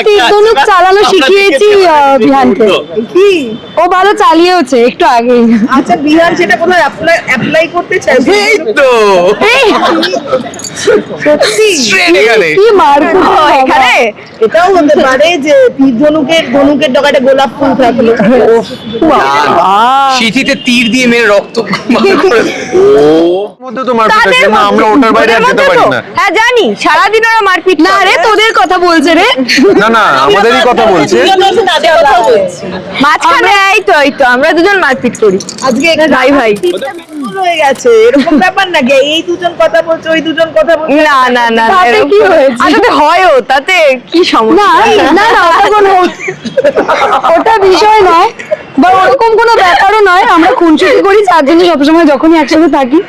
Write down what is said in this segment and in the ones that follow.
তীর ধনুক চালানো শিখিয়েছি বিহানকে। কি ও ভালো চালিয়েওছে একটু আগেই। আচ্ছা বিহান সেটা কোথায় অ্যাপ্লাই করতে চাইছে? এই তো সত্যি কি মারবো এখানে। এটাও হতে পারে যে তীর ধনুকের ডগাতে গোলাপ ফুল থাকলো। সিথিতে তীর দিয়ে মেরে রক্ত মধ্যে তো মারপিট আছে না, আমরা ওটার বাইরে আর যেতে পারি না। হ্যাঁ জানি সারাদিন ওরা মারপিট না রে, তোদের কথা বলছে রে। না না, আমাদেরই কথা বলছে। মাঝখানে এই তো আমরা দুজন মারপিট করি আজকে ভাই ভাই। হয়ে গেছে এরকম ব্যাপার নাকি? এই দুজন কথা বলছে, ওই দুজন কথা বলছে। না না না, তাতে কি হয়েছে? আসলে হয়ও, তাতে কি সমস্যা? না না ওটা কোনো ওটা বিষয় নয় বা ওরকম কোনো ব্যাপারও নয়। আমরা খুনসুটি করি চারজনে সবসময় যখনই একসাথে থাকি।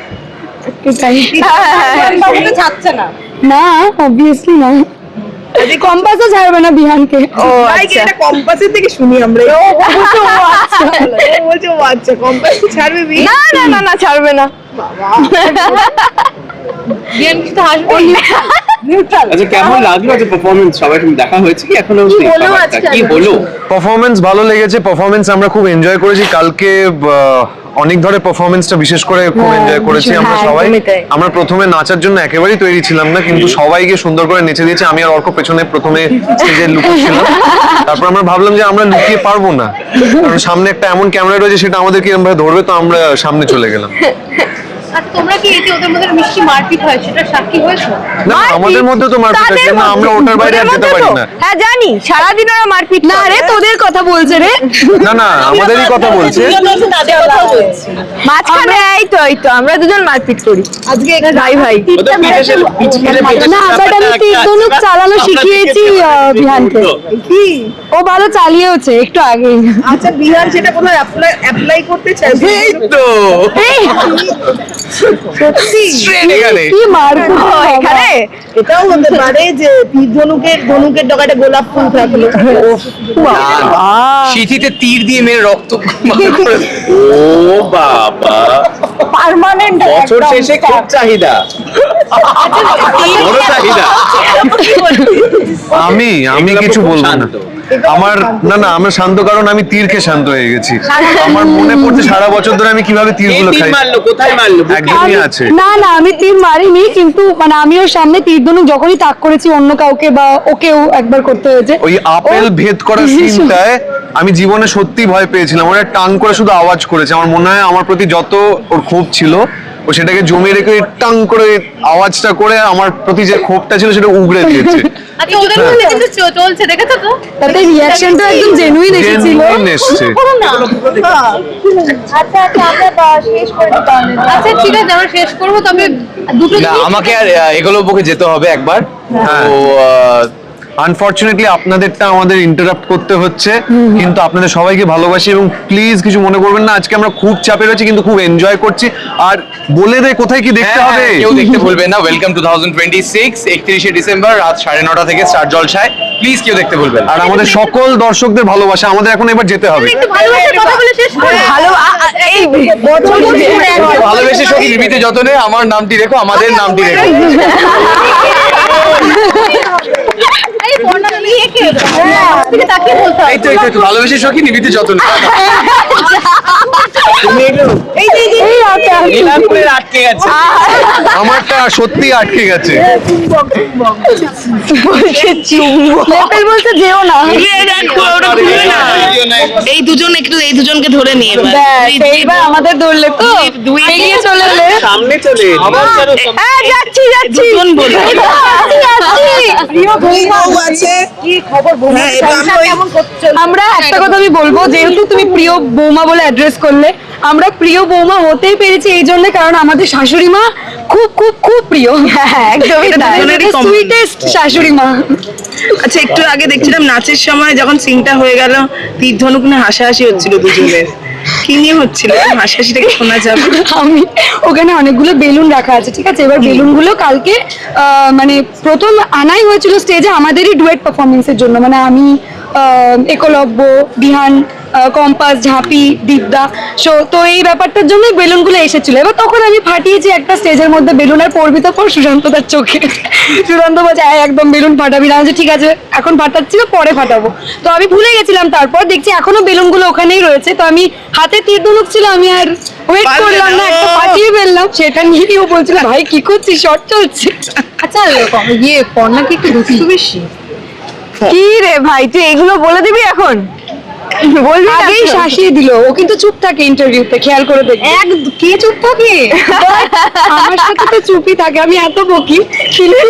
ছাড়ছে না না অবভিয়াসলি না, কম্পাসও ছাড়বে না বিহানকে। ও আচ্ছা, এটা কম্পাসের থেকে শুনি আমরা। ও বলছে ও আচ্ছা কম্পাস ছাড়বে বি? না না না না ছাড়বে না। বিহান কিছু হাসবে নিউট্রাল। আচ্ছা কেমন লাগলো যে পারফরম্যান্স? সবাই তুমি দেখা হয়েছে কি এখনো অবধি? কি হলো? পারফরমেন্স ভালো লেগেছে, পারফরমেন্স আমরা খুব এনজয় করেছি কালকে। অনেক ধরে পারফরমেন্সটা বিশেষ করে খুব এনজয় করেছি আমরা সবাই। আমরা প্রথমে নাচার জন্য একেবারেই তৈরি ছিলাম না, কিন্তু সবাইকে সুন্দর করে নেচে দিয়েছে। আমি আর অর্ক পেছনে প্রথমে স্টেজে লুকিয়েছিলাম, তারপর আমরা ভাবলাম যে আমরা লুকিয়ে পারবো না, কারণ সামনে একটা এমন ক্যামেরা রয়েছে সেটা আমাদেরকে এরকম ভাবে ধরবে, তো আমরা সামনে চলে গেলাম। আচ্ছা তোমরা কি এই যে ওদের মধ্যে মিষ্টি মারপিট হয় সেটা সাক্ষী হয়েছো? না আমাদের মধ্যে তো মারপিট আছে না, আমরা ওটার বাইরে আর যেতে পারি না। হ্যাঁ জানি সারাদিন ওরা মারপিট না রে, তোদের কথা বলছে রে। না না, আমাদেরই কথা বলছে। মাঝখানে এই তো আমরা দুজন মারপিট করি আজকে ভাই ভাই। না বাট আমি তীর ধনুক চালানো শিখিয়েছি বিহানকে। কি ও ভালো চালিয়েওছে একটু আগেই। আচ্ছা বিহান সেটা কোথায় অ্যাপ্লাই করতে চাইছে? এই তো সত্যি কি মারবো এখানে। এটাও হতে পারে যে তীর ধনুকের ডগাতে গোলাপ ফুল থাকলো। সিথিতে তীর দিয়ে মেরে রক্ত ও বাবা, পার্মানেন্ট বছর শেষে খুব চাহিদা, বড় চাহিদা। আমি কিছু বলবো না। আমার না আমরা শান্ত, কারণ আমি তীরকে শান্ত হয়ে গেছি। আমার মনে পড়ছে সারা বছর ধরে আমি কিভাবে তীরগুলো খাই। মারলো কোথায় মারলো? একদমই আছে। না না আমি তীর মারিনি, কিন্তু মানে আমি ওর সামনে তীর ধনুক যখনই তাক করেছি অন্য কাউকে বা ওকেও একবার করতে হয়েছে। ওই আপেল ভেদ করার সিনটায় আমি জীবনে সত্যি ভয় পেয়েছিলাম। ওরা টাং করে শুধু আওয়াজ করেছে। আমার মনে হয় আমার প্রতি যত ওর ক্ষোভ ছিল ও সেটাকে জমিয়ে রেখে টাং করে আওয়াজটা করে আমার প্রতি যে ক্ষোভটা ছিল সেটা উগড়ে দিয়েছে। আচ্ছা ওদের মধ্যে কিন্তু চলছে দেখেছো তো? তাতে রিঅ্যাকশনটা একদম জেনুইন এসেছিল। এসছে। আচ্ছা আচ্ছা আমরা শেষ করে দিই তাহলে। আচ্ছা ঠিক আছে আমরা শেষ করব, তবে দুটো না আমাকে আর এগুলো বুকে যেতে হবে একবার। তো আনফরচুনেটলি আপনাদেরটা আমাদের ইন্টারাপ্ট করতে হচ্ছে, কিন্তু আপনাদের সবাইকে ভালোবাসি এবং প্লিজ কিছু মনে করবেন না। আজকে আমরা খুব চাপে রয়েছি কিন্তু খুব এনজয় করছি। আর বলে দে কোথায় কি দেখতে হবে। কেউ দেখতে ভুলবেন না। ওয়েলকাম 2026 31শে ডিসেম্বর রাত 9:30 থেকে স্টার জলসায়। প্লিজ কেউ দেখতে ভুলবেন না। আর আমাদের সকল দর্শকদের ভালোবাসা। আমাদের এখন এবার যেতে হবে। একটু ভালোবাসার কথা বলে শেষ করে ভালো এই ভালোবেসে সখী নিবিতে যতনে আমার নামটি রেখো, আমাদের নামটি রেখো। এই ফোনটা নিয়ে কে থেকে তাকিয়ে বলতে হবে। এই তো একটু ভালোবেসে সখী নিবিতে যতনে। তুমি একটু নীলাম্বরের আটকে গেছে। আমারটা সত্যি আটকে গেছে। লেপেল বলছে যেও না। এই দুজনকে ধরে নিয়ে এইবার আমাদের ধরলে তো এগিয়ে চলে এলে। সামনে চলে হ্যাঁ যাচ্ছি দুজন বলে আমরা একটা কথা আমি বলবো, যেহেতু তুমি প্রিয় বৌমা বলে অ্যাড্রেস করলে, আমরা প্রিয় বৌমা হতেই পেরেছি এই জন্য কারণ আমাদের শাশুড়ি মা খুব খুব খুব প্রিয়। হ্যাঁ একদমই সুইটেস্ট শাশুড়ি মা। আচ্ছা একটু আগে দেখছিলাম নাচের সময় যখন সিনটা হয়ে গেল তীর ধনুক না হাসাহাসি হচ্ছিল দুজনের। কি নিয়ে হচ্ছিল হাসাহাসিটাকে শোনা যাবে? আমি ওখানে অনেকগুলো বেলুন রাখা আছে, ঠিক আছে। এবার বেলুনগুলো কালকে মানে প্রথম আনাই হয়েছিল স্টেজে আমাদেরই ডুয়েট পারফরমেন্সের জন্য। মানে আমি, একলব্য, বিহান, কম্পাস, ঝাঁপি, দীপদা। তো এই ব্যাপারটার জন্যই বেলুনগুলো এসেছিল। এবার তখন আমি ফাটিয়েছি একটা স্টেজের মধ্যে বেলুন, আর পড়বি তো পর সুশান্ত তার চোখে। সুশান্ত বলছে একদম বেলুন ফাটাবি না। আমি বলছি, ঠিক আছে এখন ফাটাচ্ছি না, পরে ফাটাবো। তো আমি ভুলে গেছিলাম, তারপর দেখছি এখনো বেলুনগুলো ওখানেই রয়েছে। তো আমি হাতে তীর ধনুক ছিল, আমি আর ওয়েট করলাম না, একটা ফাটিয়ে ফেললাম। সেটা নিয়েও বলছিল ভাই কি করছিস, শর্ট চলছে। আচ্ছা পর্ণা কি একটু দুষ্টু বেশি? কি রে ভাই, তুই এগুলো বলে দিবি এখন? বলবি আগেই শাসিয়ে দিল। ও কিন্তু চুপ থাকে ইন্টারভিউতে, খেয়াল করে দেখ। কে চুপ থাকে? আমার সাথে তো চুপই থাকে, আমি এত বকি, কিন্তু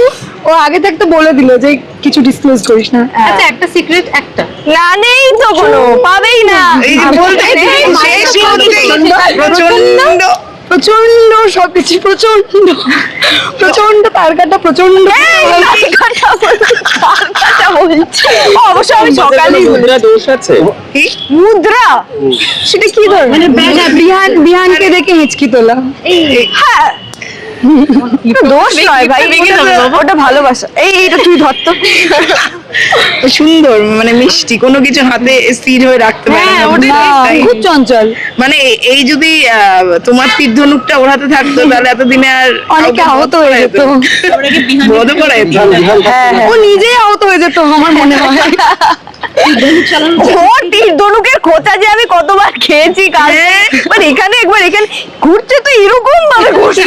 ও আগে থাকতে বলে দিল যে কিছু ডিসক্লোজ করিস না। আচ্ছা একটা সিক্রেট একটা না, নেই তো কোনো, পাবেই না। এই যে বলতে শেষ করতে প্রচন্ড প্রচন্ড সবকিছু, প্রচন্ড তারকাটা, প্রচন্ড অবশ্য আমি সকালেই মুদ্রা দোষ আছে। মুদ্রা, সেটা কি ধরনের? মানে বিহানকে দেখে হিচকি তোলা। হ্যাঁ, দোষ নয় ভাই, ওটা ভালোবাসা। এইটা তুই ধরতো। সুন্দর, মানে মিষ্টি, কোনো কিছু হাতে স্থির হয়ে রাখতে পারে না। খুব চঞ্চল। মানে এই যদি তোমার তীর ধনুকটা ওর হাতে থাকতো তাহলে এতদিনে আর অনেকে আহত হয়ে যেত। বধ করা যেত। হ্যাঁ, ও নিজেই আহত হয়ে যেত আমার মনে হয়। ওর তীর ধনুকের খোঁচা যে আমি কতবার খেয়েছি মানে এখানে একবার, এখানে ঘুরছে তো এরকম ভাবে ঘুরছে।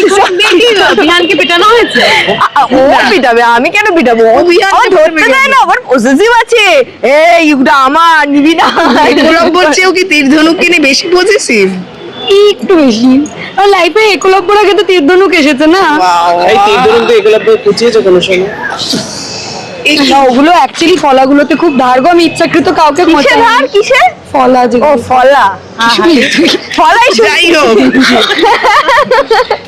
বিহানকে পেটানো হয়েছে? ও পিটাবে, আমি কেন পিটাবো? ও ধরতে দেয় না, আবার পজেসিভ আছে। এই ওটা আমার, নিবি না। একলব্য বলছেও কি তীর ধনুক কিনে বেশি পজেসিভ? একটু বেশি। আর লাইফে একলব্যর আগে তো তীর ধনুক এসেছে না? এই তিন ধরুন তো এগুলো কুচিয়েছো কোনো সময়? না, ওগুলো অ্যাকচুয়ালি ফলাগুলোতে খুব ধার গো। আমি ইচ্ছাকৃত কাউকে কিসের ফলা, যে ফলা ফলাই। যাই হোক,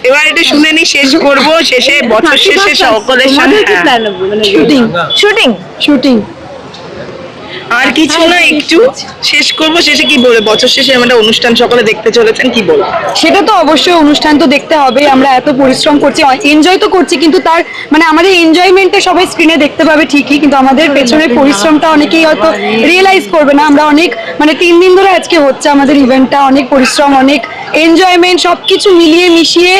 এবার এটা শুনে নি, শেষ করব। শেষে বছর শেষে সকলের সাথে শুটিং আর কিছু না, একটু শেষ করব। শেষে কি বলবো, বছর শেষে আমরা অনুষ্ঠান সকলে দেখতে চলেছেন, কি বলবো? সেটা তো অবশ্যই, অনুষ্ঠান তো দেখতে হবে। আমরা এত পরিশ্রম করছি, এনজয় তো করছি, কিন্তু তার মানে আমাদের এনজয়মেন্টে সবাই স্ক্রিনে দেখতে পাবে ঠিকই, কিন্তু আমাদের পেছনের পরিশ্রমটা অনেকেই হয়তো রিয়েলাইজ করবে না। আমরা অনেক মানে 3 দিন ধরে আজকে হচ্ছে আমাদের ইভেন্টটা, অনেক পরিশ্রম, অনেক এনজয়মেন্ট, সবকিছু মিলিয়ে মিশিয়ে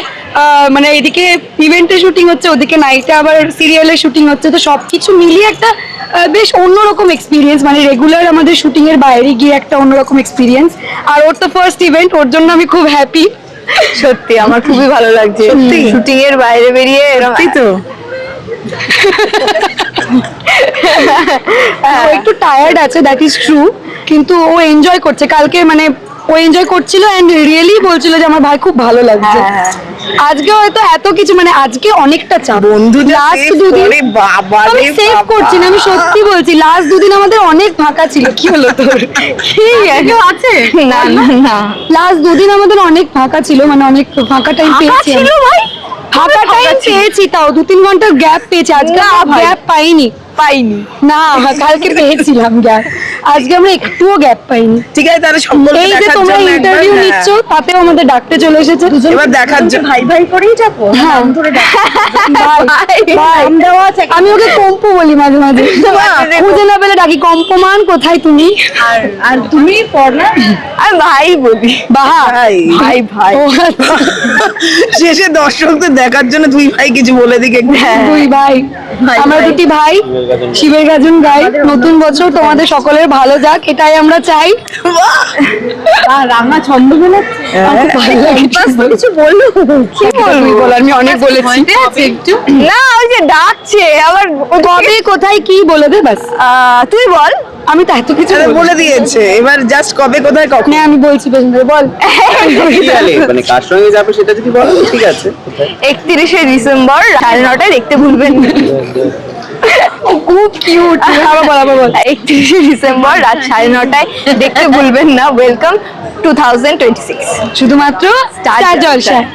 মানে এদিকে ইভেন্টে শুটিং হচ্ছে, ওদিকে নাইটে আবার সিরিয়ালের শুটিং হচ্ছে। তো সবকিছু মিলিয়ে একটা বেশ অন্যরকম এক্সপিরিয়েন্স, মানে রেগুলার আমাদের শুটিং এর বাইরে গিয়ে একটা অন্যরকম এক্সপিরিয়েন্স। আর ওর তো ফার্স্ট ইভেন্ট, ওর জন্য আমি খুব হ্যাপি। সত্যি আমার খুবই ভালো লাগছে শুটিং এর বাইরে বেরিয়ে। সত্যি তো, ও একটু টায়ার্ড আছে, দ্যাট ইজ ট্রু, কিন্তু ও এনজয় করছে। কালকে মানে ও এনজয় করছিল এন্ড রিয়েলি বলছিল যে আমার ভাই খুব ভালো লাগছে। আজকে হয়তো এত কিছু, মানে আজকে অনেকটা চাপ। বন্ধু লাস্ট দুদিন আমি সেভ করছি না, আমি সত্যি বলছি, লাস্ট দুদিন আমাদের অনেক ফাঁকা ছিল। কি হলো তোর? কি আছে? না না না, লাস্ট দুদিন আমাদের অনেক ফাঁকা ছিল, মানে অনেক ফাঁকা টাইম পেয়েছি ভাই। ফাঁকা টাইম পেয়েছি, তাও 2-3 ঘন্টার গ্যাপ পেয়েছি। আজকে গ্যাপ পাইনি না, কালকে পেয়েছিলাম গ্যাপ, আজকে আমরা একটুও গ্যাপ পাইনি। ঠিক আছে, তাহলে সকলকে এই যে দেখার তোমরা জন্য ইন্টারভিউ একবার, নিচ্ছ, তাতেও আমাদের ডাকতে চলে এসেছে। এবার দেখার জন্য ভাই করেই যাবো। হ্যাঁ, আমি ওকে কম্পু বলি মাঝে মাঝে, খুঁজে না পেলে ডাকি, কম্পমান কোথায় তুমি? আর তুমি পর্ণা? আর ভাই বলি, বাহা ভাই ভাই। শেষে দর্শকদের দেখার জন্য দুই ভাই কিছু বলে দিকে। দুই ভাই, আমরা দুটি ভাই, শিবের গাজন গাই। নতুন বছর তোমাদের সকলের ভালো যাক, এটাই আমরা চাই। রাঙা ছন্দ কিছু বললো, কি বলবি বলার, আমি অনেক বলেছি। একটু না, ওই যে ডাকছে আবার, কবে কোথায় কি বলে দে ব্যাস। তুই বল, আমি তো এত কিছু বলে দিয়েছে, এবার জাস্ট কবে কোথায় কখন। না, আমি বলছি পেছন থেকে, বল। মানে কার সঙ্গে যাবে সেটা যদি বলো, ঠিক আছে। 31শে ডিসেম্বর 9:30 দেখতে ভুলবেন না। খুব কিউট। আবার বল। 31শে ডিসেম্বর রাত 9:30 দেখতে ভুলবেন না। ওয়েলকাম 2026, শুধুমাত্র স্টার জলসায়।